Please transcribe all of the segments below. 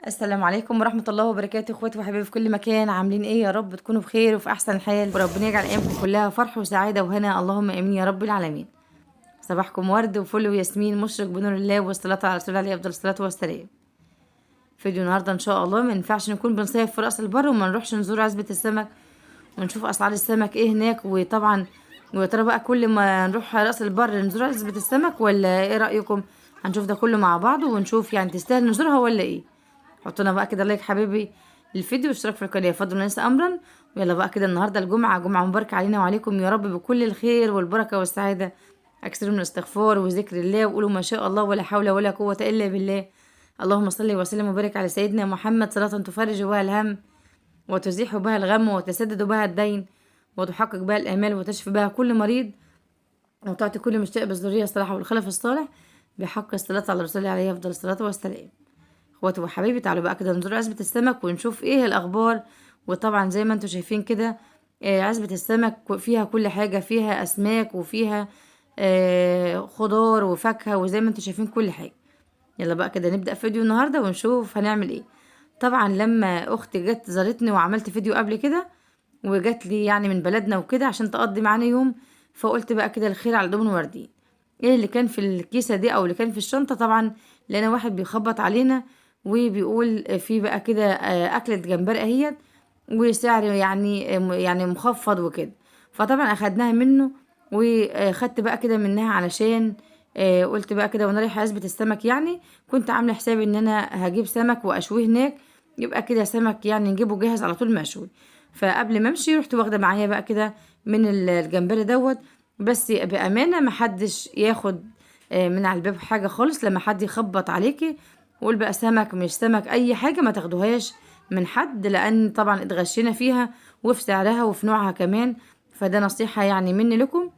السلام عليكم ورحمة الله وبركاته، اخواتي وحبايبي في كل مكان. عاملين ايه؟ يا رب تكونوا بخير وفي احسن حال، وربنا يجعل ايامكم كلها فرح وسعادة وهنا، اللهم امين يا رب العالمين. صباحكم ورد وفل وياسمين مشرق بنور الله، والصلاة على رسول الله عليه افضل الصلاة والسلام. فيديو النهارده ان شاء الله، ما ينفعش نكون بنصيف في راس البر وما نروحش نزور عزبة السمك ونشوف اسعار السمك ايه هناك. وطبعا ويا ترى بقى كل ما نروح راس البر نزور عزبة السمك ولا ايه رأيكم؟ هنشوف ده كله مع بعض ونشوف يعني تستاهل نزورها ولا ايه. حطونا بقى كده لايك حبيبي للفيديو واشتراك في القناه، فضل وليس امرا. ويلا بقى كده، النهارده الجمعه، جمعه مباركه علينا وعليكم يا رب بكل الخير والبركه والسعاده. اكثروا من الاستغفار وذكر الله وقولوا ما شاء الله ولا حول ولا قوه الا بالله. اللهم صل وسلم وبارك على سيدنا محمد صلاه تفرج بها الهم وتزيح بها الغم وتسدد بها الدين وتحقق بها الامال وتشفي بها كل مريض وتعطي كل مشتاق بالذريه الصالحه والخلف الصالح بحق الصلاه على رسول الله عليه افضل الصلاه والسلام. اخواتي وحبايبي، تعالوا بقى كده نزور عزبة السمك ونشوف ايه الاخبار. وطبعا زي ما انتم شايفين كده، عزبة السمك فيها كل حاجة، فيها اسماك وفيها خضار وفاكهة، وزي ما انتم شايفين كل حاجة. يلا بقى كده نبدأ فيديو النهاردة ونشوف هنعمل ايه. طبعا لما اختي جت زارتني وعملت فيديو قبل كده، وجات لي يعني من بلدنا وكده عشان تقضي معانا يوم، فقلت بقى كده الخير على دومن وردين. ايه اللي كان في الكيسة دي او اللي كان في الشنطة؟ طبعا لقينا واحد بيخبط علينا وبيقول في بقى كده أكلة جمبري اهيت، وسعر يعني مخفض وكده. فطبعا اخدناها منه وخدت بقى كده منها علشان قلت بقى كده وانا رايحه عزبة السمك، يعني كنت عامله حسابي ان انا هجيب سمك واشويه هناك، يبقى كده سمك يعني نجيبه جاهز على طول مشوي. فقبل ما امشي رحت واخده معايا بقى كده من الجمبري دوت. بس بامانه محدش ياخد من على الباب حاجه خالص. لما حد يخبط عليكي ويقول بقى سمك مش سمك اي حاجه، ما تاخدوهاش من حد، لان طبعا اتغشينا فيها وفي سعرها وفي نوعها كمان. فده نصيحه يعني مني لكم،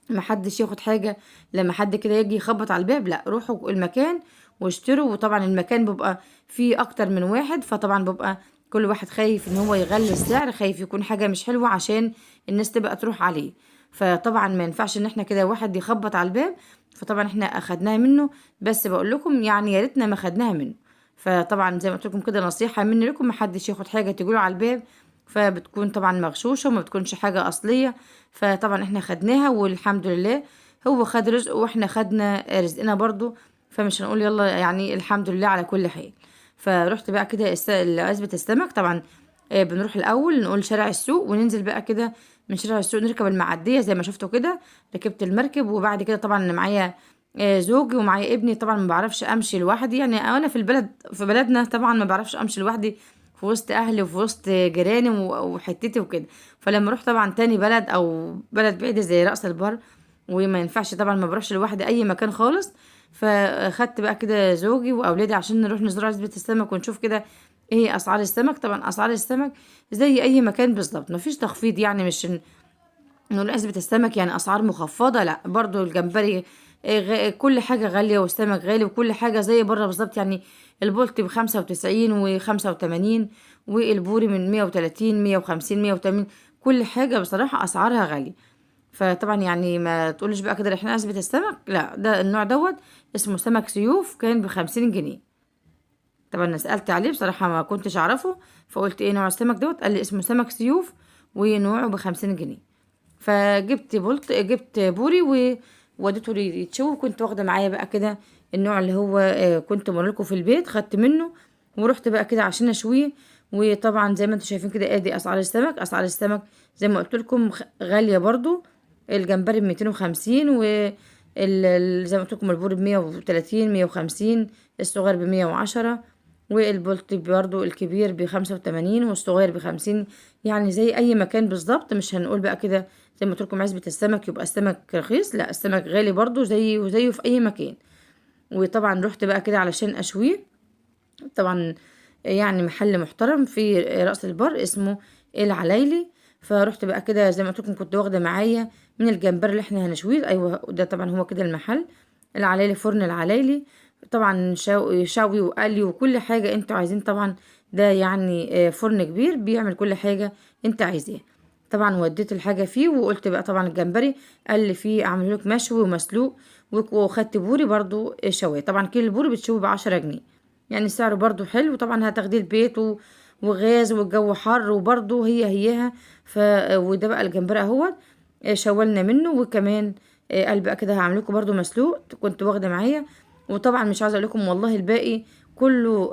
محدش ياخد حاجة لما حد كده يجي يخبط على الباب. لا، روحوا المكان واشتروا. وطبعا المكان بيبقى فيه اكتر من واحد، فطبعا بيبقى كل واحد خايف ان هو يغلي السعر، خايف يكون حاجة مش حلوة عشان الناس تبقى تروح عليه. فطبعا ما ينفعش ان احنا كده واحد يخبط على الباب. فطبعا احنا اخدناها منه، بس بقول لكم يعني يا ريتنا ما خدناها منه. فطبعا زي ما قلت لكم كده نصيحة مني لكم، محدش ياخد حاجة تجيله على الباب، فبتكون طبعا مغشوشة وما بتكونش حاجة أصلية. فطبعا احنا خدناها والحمد لله، هو خد رزقه واحنا خدنا رزقنا برضو. فمش هنقول يلا يعني الحمد لله على كل حال. فرحت بقى كده عزبة السمك. طبعا بنروح الأول نقول شارع السوق وننزل بقى كده من شارع السوق نركب المعدية زي ما شفتوا كده. ركبت المركب، وبعد كده طبعا أنا معايا زوجي ومعايا ابني. طبعا ما بعرفش امشي لوحدي، يعني انا في البلد في بلدنا طبعا ما بعرفش امشي لوحدي في وسط اهلي وفي وسط جيراني وحتتي وكده. فلما اروح طبعا تاني بلد او بلد بعيدة زي رأس البر، وما ينفعش طبعا ما بروحش لوحدي اي مكان خالص. فخدت بقى كده زوجي واولادي عشان نروح نزور عزبة السمك ونشوف كده ايه اسعار السمك. طبعا اسعار السمك زي اي مكان بالظبط، مفيش تخفيض، يعني مش نقول عزبة السمك يعني اسعار مخفضة، لا، برضو الجمبري كل حاجة غالية والسمك غالي وكل حاجة زي بره بالظبط. يعني البولتي ب95 و85، والبوري من 130 150 180. كل حاجة بصراحة أسعارها غالية. فطبعا يعني ما تقولش بقى كده احنا عزبة السمك، لا، ده النوع دوت اسمه سمك سيوف، كان ب50 جنيه. طبعا انا سألت عليه بصراحة ما كنتش اعرفه، فقلت ايه نوع السمك دوت؟ قال لي اسمه سمك سيوف ونوعه ب50 جنيه. فجبت جبت بوري ووديته يتشوي. وكنت واخده معايا بقى كده النوع اللي هو كنت مرلكه في البيت، خدت منه ورحت بقى كده عشان اشويه. وطبعا زي ما انتم شايفين كده ادي اسعار السمك. اسعار السمك زي ما قلت لكم غاليه برضو. الجمبري ب250، زي ما قلت لكم البوري ب130 150، الصغير ب110، والبولتي برضو الكبير ب85 والصغير ب50. يعني زي اي مكان بالظبط، مش هنقول بقى كده زي ما قلت لكم عزبة السمك يبقى السمك رخيص، لا، السمك غالي برضو زيه وزيه في اي مكان. وطبعا رحت بقى كده علشان اشويه. طبعا يعني محل محترم في رأس البر اسمه العلايلي. فرحت بقى كده زي ما قلت لكم كنت واخده معايا من الجمبري اللي احنا هنشويه. ايوه ده طبعا هو كده المحل العلايلي، فرن العلايلي. طبعا شوي وقلي وكل حاجه انتوا عايزين طبعا. ده يعني فرن كبير بيعمل كل حاجه انت عايزاها. طبعا وديت الحاجه فيه وقلت بقى طبعا الجمبري قال لي فيه اعمله لك مشوي ومسلوق. وخدت بوري برضو شوي. طبعا كيلو البوري بتشوي ب10 جنيه، يعني سعره برضو حلو. طبعا هتاخديه البيت وغاز والجو حر، وبرضو هيها وده بقى الجمبري اهوت. شولنا منه، وكمان قلب بقى كده هعملكم برضو مسلوق كنت واخده معايا. وطبعا مش عايزه اقول لكم والله الباقي كله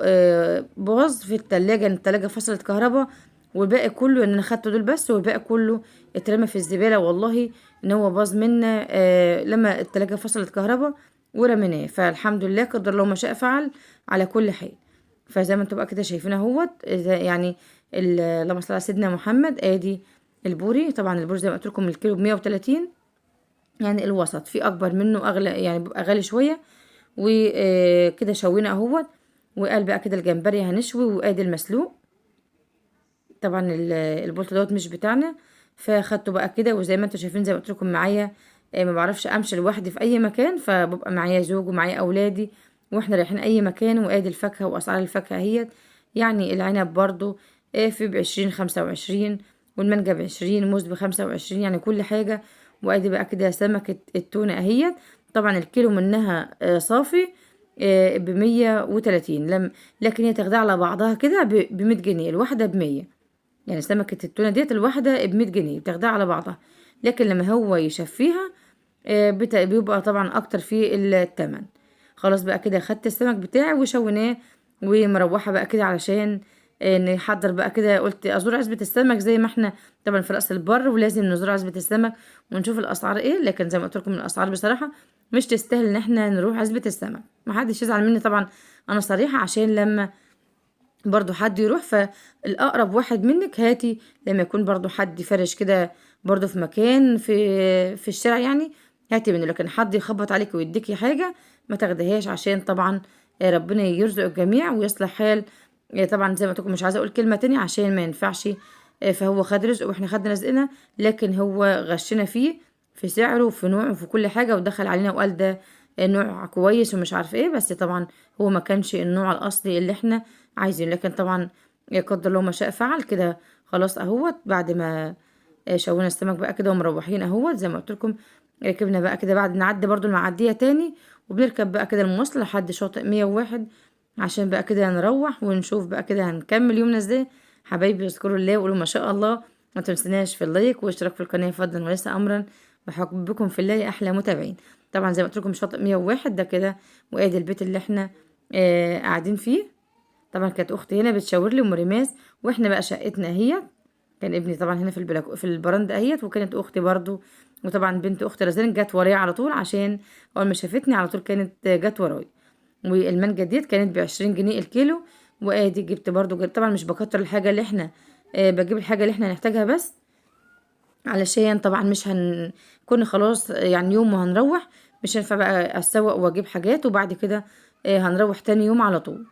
باظ في التلاجة، ان التلاجة فصلت كهرباء، والباقي كله ان انا خدته دول بس، والباقي كله اترمى في الزبالة. والله ان هو باظ منا لما التلاجة فصلت كهرباء ورميناه. فالحمد لله قدر الله ما شاء فعل على كل حال. فزي ما انتوا بقى كده شايفين اهوت، يعني اللهم صل على سيدنا محمد. ادي البوري. طبعا البوري زي ما قلت لكم الكيلو ب130، يعني الوسط، في اكبر منه اغلى، يعني بيبقى غالي شويه. وكده شوينا اهوت. وقال بقى كده الجمبري هنشوي، وادي المسلوق. طبعا البولت دوت مش بتاعنا، فاخدته بقى كده. وزي ما انتوا شايفين زي ما قلت لكم معايا ما بعرفش امشي لوحدي في اي مكان، فببقى معايا زوج ومعايا اولادي واحنا رايحين اي مكان. وادي الفاكهه واسعار الفاكهه اهيت. يعني العنب برضو في ب20 25، والمانجا ب20، موز ب25، يعني كل حاجه. وادي بقى كده سمكه التونه اهيت. طبعا الكيلو منها صافي ب130. لكن هي تاخدها على بعضها كده ب100 جنيه، الواحده ب100. يعني سمكة التونة ديت الواحدة ب100 جنيه بتاخدها على بعضها. لكن لما هو يشفيها بيبقى طبعا أكتر في التمن. خلاص بقى كده خدت السمك بتاعي وشوناه، ومروحة بقى كده علشان نحضر بقى كده. قلت أزور عزبة السمك زي ما احنا طبعا في رأس البر، ولازم نزور عزبة السمك ونشوف الأسعار ايه. لكن زي ما قلت لكم الأسعار بصراحة مش تستاهل ان احنا نروح عزبة السمك. محدش يزعل مني طبعا، أنا صريحة، عشان لما برضو حد يروح فالأقرب واحد منك هاتي. لما يكون برضو حد فرش كده برضو في مكان في الشارع، يعني هاتي منه. لكن حد يخبط عليك ويديكي حاجة ما تاخدهاش، عشان طبعا ربنا يرزق الجميع ويصلح حال. طبعا زي ما قلت لكم مش عايزة اقول كلمة تانية عشان ما ينفعش. فهو خد رزقه واحنا خدنا رزقنا، لكن هو غشنا فيه في سعره وفي نوعه وفي كل حاجة، ودخل علينا وقال ده نوع كويس ومش عارف ايه. بس طبعا هو ما كانش النوع الأصلي اللي احنا عايزين. لكن طبعا قدر الله ما شاء فعل كده. خلاص اهوت بعد ما شوينا السمك بقى كده ومروحين اهوت زي ما قلت لكم. ركبنا بقى كده بعد نعدي برضو المعدية تاني، وبنركب بقى كده المواصلة لحد شاطئ 101، عشان بقى كده نروح ونشوف بقى كده هنكمل يومنا ازاي. حبايبي اذكروا الله وقولوا ما شاء الله. ما تنسناش في اللايك واشتراك في القناة فضلا وليس امرا، بحبكم في الله يا احلى متابعين. طبعا زي ما قلت لكم شاطئ 101 ده كده، وادي البيت اللي احنا قاعدين فيه. طبعا كانت اختي هنا بتشاور لي ام ريماس، واحنا بقى شقتنا اهي. كان ابني طبعا هنا في البرندة اهيت، وكانت اختي برضو. وطبعا بنت اختي رزان جت ورايا على طول، عشان اول ما شافتني على طول كانت جت ورايا. والمانجا ديت كانت ب20 جنيه الكيلو. وادي جبت برضو طبعا مش بكتر الحاجة اللي احنا بجيب الحاجة اللي احنا هنحتاجها بس، علشان طبعا مش كنا خلاص يعني يوم وهنروح. مش هينفع بقى اسوق واجيب حاجات وبعد كده هنروح تاني يوم على طول.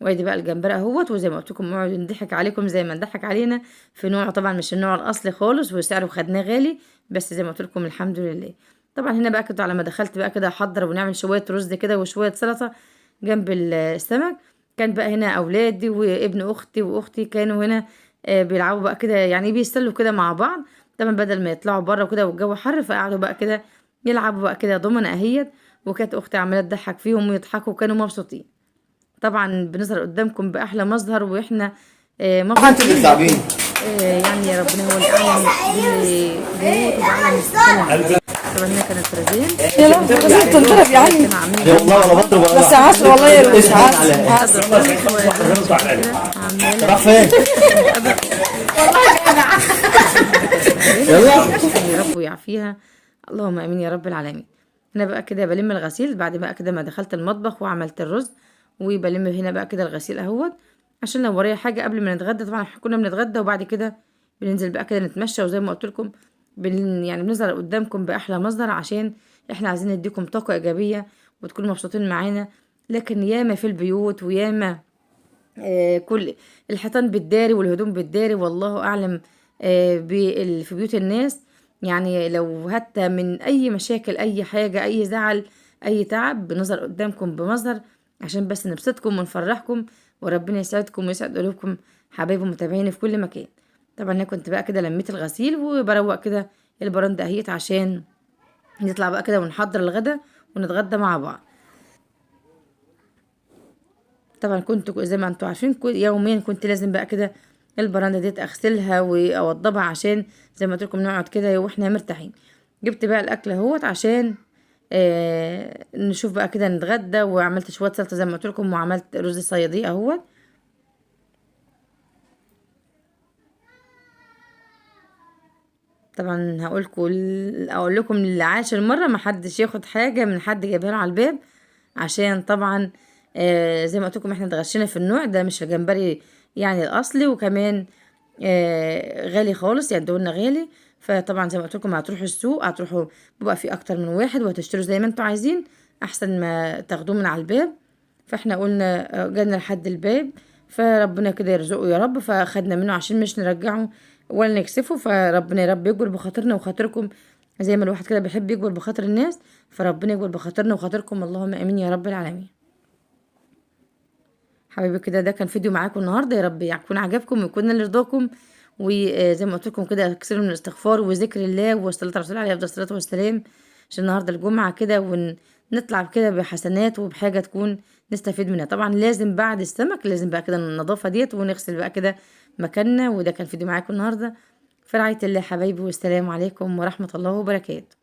وادي بقى الجمبري اهوت. وزي ما قلت لكم نقعد نضحك عليكم زي ما نضحك علينا في نوع طبعا مش النوع الاصلي خالص، وسعره خدناه غالي. بس زي ما قلت لكم الحمد لله. طبعا هنا بقى كده على ما دخلت بقى كده احضر ونعمل شويه رز كده وشويه سلطه جنب السمك. كان بقى هنا اولادي وابن اختي واختي كانوا هنا بيلعبوا بقى كده، يعني بيستلوا كده مع بعض. طبعا بدل ما يطلعوا بره وكده والجو حر، فقعدوا بقى كده يلعبوا بقى كده ضمنة اهيت. وكانت اختي عماله تضحك فيهم ويضحكوا وكانوا مبسوطين. طبعا بنظهر قدامكم باحلى مظهر، واحنا مبسوطين. يعني يا ربنا هو اللي اعلم بالبيوت وباعلم السلام. طبعا هنا كانت رزين يا لا لازم تنضرب يا عمي. كانوا عاملين والله ولا بضرب ولا بس عسل والله يا روش عسل راح فين؟ يلا يا رب ويعافيها، اللهم امين يا رب العالمين. هنا بقى كده بلم الغسيل بعد بقى كده ما دخلت المطبخ وعملت الرز، وبلم هنا بقى كده الغسيل اهوت، عشان لو ورايا حاجه قبل ما نتغدى. طبعا احنا كنا بنتغدى وبعد كده بننزل بقى كده نتمشى. وزي ما قلت لكم يعني بنظهر قدامكم باحلى مظهر، عشان احنا عايزين نديكم طاقه ايجابيه وتكونوا مبسوطين معانا. لكن ياما في البيوت وياما كل الحيطان بالداري والهدوم بالداري، والله اعلم في بيوت الناس. يعني لو حتى من اي مشاكل اي حاجه اي زعل اي تعب بنظر قدامكم بمظهر، عشان بس نبسطكم ونفرحكم وربنا يسعدكم ويسعد قلوبكم حبايبي متابعيني في كل مكان. طبعا انا كنت بقى كده لميت الغسيل وبروق كده البراندة اهيت، عشان نطلع بقى كده ونحضر الغدا ونتغدى مع بعض. طبعا كنت زي ما انتوا عارفين يوميا كنت لازم بقى كده البراندة ديت اغسلها واوضبها، عشان زي ما قلت لكم نقعد كده واحنا مرتاحين. جبت بقى الاكل اهوت عشان نشوف بقى كده نتغدى، وعملت شويه سلطه زي ما قلت لكم، وعملت رز صياديه اهوت. طبعا اقول لكم للعاشر مره ما حدش ياخد حاجه من حد جايبها له على الباب، عشان طبعا زي ما قلت لكم احنا اتغشينا في النوع ده، مش الجمبري يعني الاصلي، وكمان غالي خالص يعني دولنا غالي. فطبعا زي ما قلت لكم هتروحوا السوق، هتروحوا بيبقى في اكتر من واحد وهتشتروا زي ما انتوا عايزين، احسن ما تاخدوه من على الباب. فاحنا قلنا جالنا لحد الباب، فربنا كده يرزقه يا رب، فاخدنا منه عشان مش نرجعه ولا نكسفه. فربنا يا رب يجبر بخاطرنا وخاطركم، زي ما الواحد كده بيحب يجبر بخاطر الناس، فربنا يجبر بخاطرنا وخاطركم، اللهم امين يا رب العالمين. حبايبي كده ده كان فيديو معاكم النهارده، يا رب يكون عجبكم ويكون لرضاكم. وزي ما قلت لكم كده اكثروا من الاستغفار وذكر الله والصلاه على الرسول عليه افضل الصلاه والسلام، عشان النهارده الجمعه كده ونطلع كده بحسنات وبحاجه تكون نستفيد منها. طبعا لازم بعد السمك لازم بقى كده النظافه ديت ونغسل بقى كده مكاننا. وده كان فيديو معاكم النهارده، في رعايه الله حبايبي، والسلام عليكم ورحمه الله وبركاته.